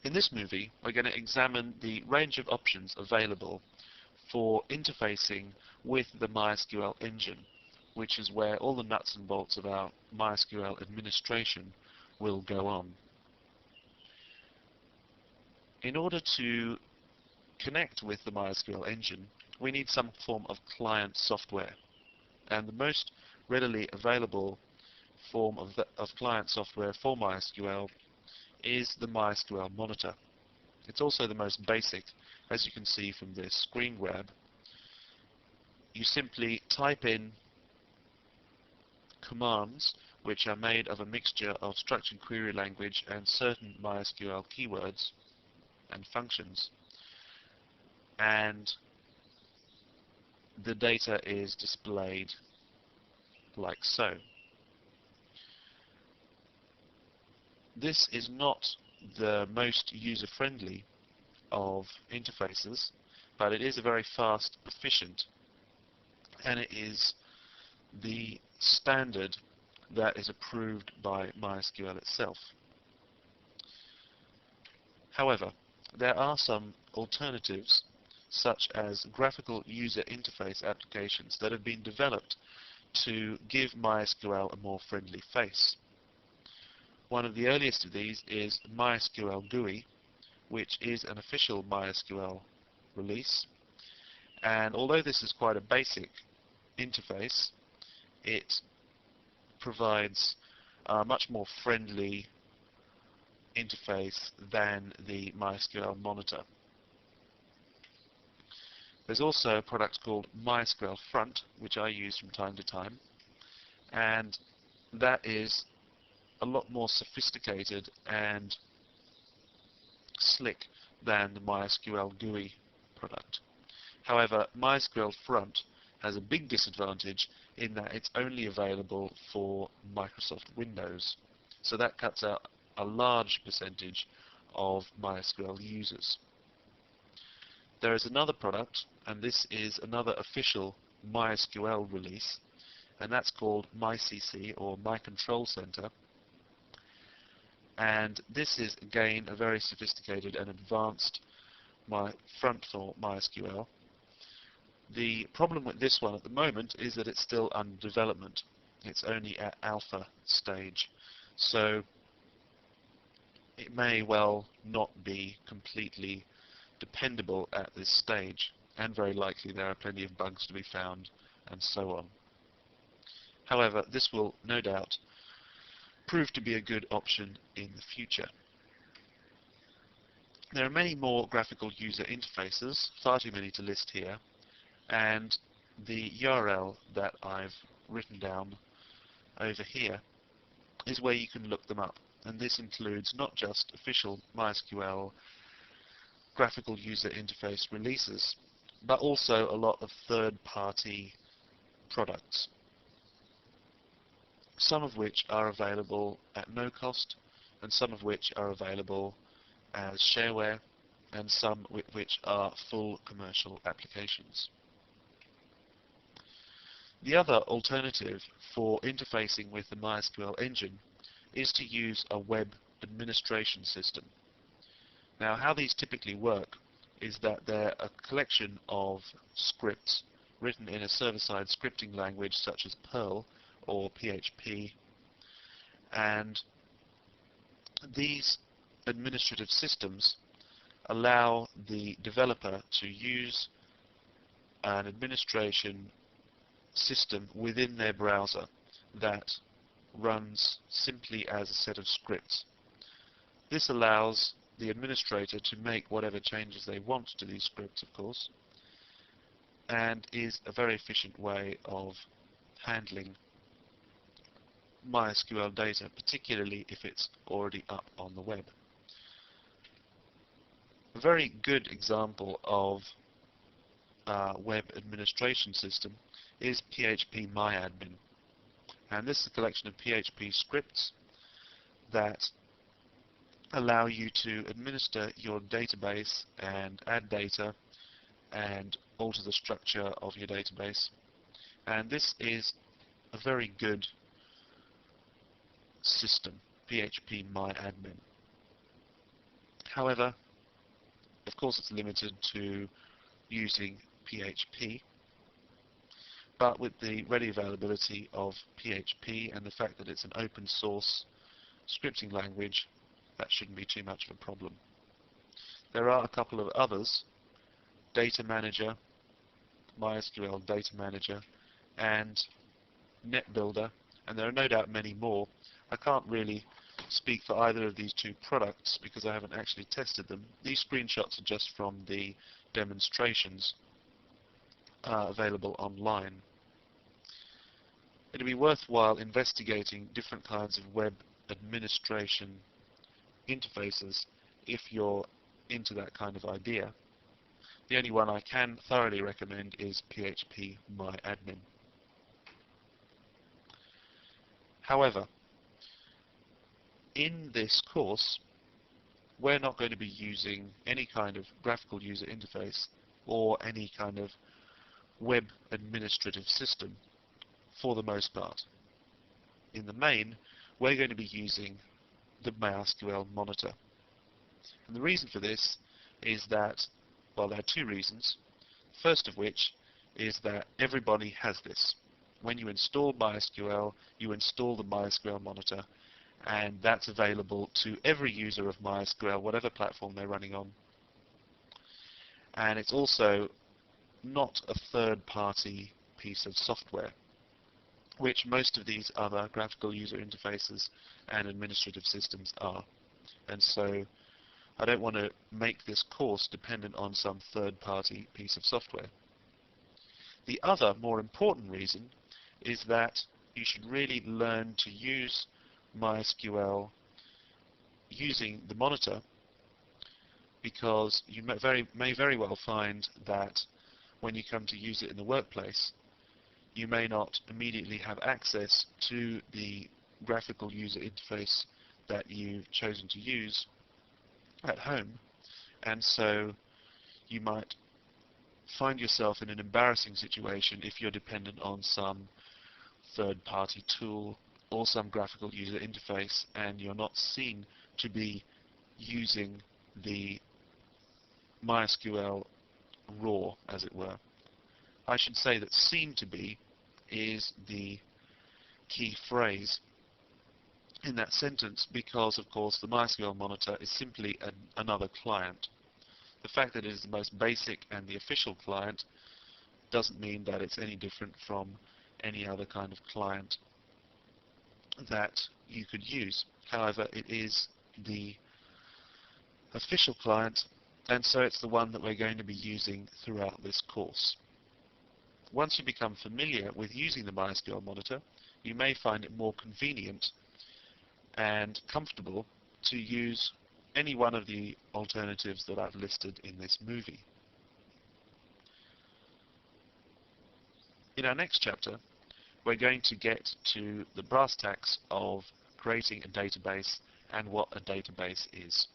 In this movie, we're going to examine the range of options available for interfacing with the MySQL engine, which is where all the nuts and bolts of our MySQL administration will go on. In order to connect with the MySQL engine, we need some form of client software. And the most readily available form of client software for MySQL is the MySQL monitor. It's also the most basic, as you can see from this screen grab. You simply type in commands which are made of a mixture of structured query language and certain MySQL keywords and functions, and the data is displayed like so. This is not the most user-friendly of interfaces, but it is a very fast, efficient, and it is the standard that is approved by MySQL itself. However, there are some alternatives, such as graphical user interface applications that have been developed to give MySQL a more friendly face. One of the earliest of these is MySQL GUI, which is an official MySQL release. And although this is quite a basic interface, it provides a much more friendly interface than the MySQL monitor. There's also a product called MySQL Front, which I use from time to time, and that is a lot more sophisticated and slick than the MySQL GUI product. However, MySQL Front has a big disadvantage in that it's only available for Microsoft Windows. So that cuts out a large percentage of MySQL users. There is another product, and this is another official MySQL release, and that's called myCC, or My Control Center. And this is, again, a very sophisticated and advanced front for MySQL. The problem with this one at the moment is that it's still under development. It's only at alpha stage. So it may well not be completely dependable at this stage, and very likely there are plenty of bugs to be found, and so on. However, this will no doubt prove to be a good option in the future. There are many more graphical user interfaces, far too many to list here, and the URL that I've written down over here is where you can look them up. And this includes not just official MySQL graphical user interface releases, but also a lot of third-party products, some of which are available at no cost, and some of which are available as shareware, and some which are full commercial applications. The other alternative for interfacing with the MySQL engine is to use a web administration system. Now, how these typically work is that they're a collection of scripts written in a server-side scripting language such as Perl or PHP, and these administrative systems allow the developer to use an administration system within their browser that runs simply as a set of scripts. This allows the administrator to make whatever changes they want to these scripts, of course, and is a very efficient way of handling MySQL data, particularly if it's already up on the web. A very good example of a web administration system is phpMyAdmin. And this is a collection of PHP scripts that allow you to administer your database and add data and alter the structure of your database. And this is a very good system, phpMyAdmin. However, of course it's limited to using PHP, but with the ready availability of PHP and the fact that it's an open source scripting language, that shouldn't be too much of a problem. There are a couple of others: Data Manager, MySQL Data Manager, and NetBuilder, and there are no doubt many more. I can't really speak for either of these two products because I haven't actually tested them. These screenshots are just from the demonstrations available online. It'd be worthwhile investigating different kinds of web administration interfaces if you're into that kind of idea. The only one I can thoroughly recommend is PHP MyAdmin. However, in this course, we're not going to be using any kind of graphical user interface or any kind of web administrative system for the most part. In the main, we're going to be using the MySQL monitor. And the reason for this is that, well, there are two reasons. First of which is that everybody has this. When you install MySQL, you install the MySQL monitor, and that's available to every user of MySQL, whatever platform they're running on. And it's also not a third-party piece of software, which most of these other graphical user interfaces and administrative systems are. And so I don't want to make this course dependent on some third-party piece of software. The other, more important reason is that you should really learn to use MySQL using the monitor, because you may very well find that when you come to use it in the workplace, you may not immediately have access to the graphical user interface that you've chosen to use at home, and so you might find yourself in an embarrassing situation if you're dependent on some third-party tool or some graphical user interface and you're not seen to be using the MySQL raw, as it were. I should say that "seen to be" is the key phrase in that sentence because, of course, the MySQL monitor is simply another client. The fact that it is the most basic and the official client doesn't mean that it's any different from any other kind of client that you could use. However, it is the official client, and so it's the one that we're going to be using throughout this course. Once you become familiar with using the MySQL monitor, you may find it more convenient and comfortable to use any one of the alternatives that I've listed in this movie. In our next chapter, we're going to get to the brass tacks of creating a database and what a database is.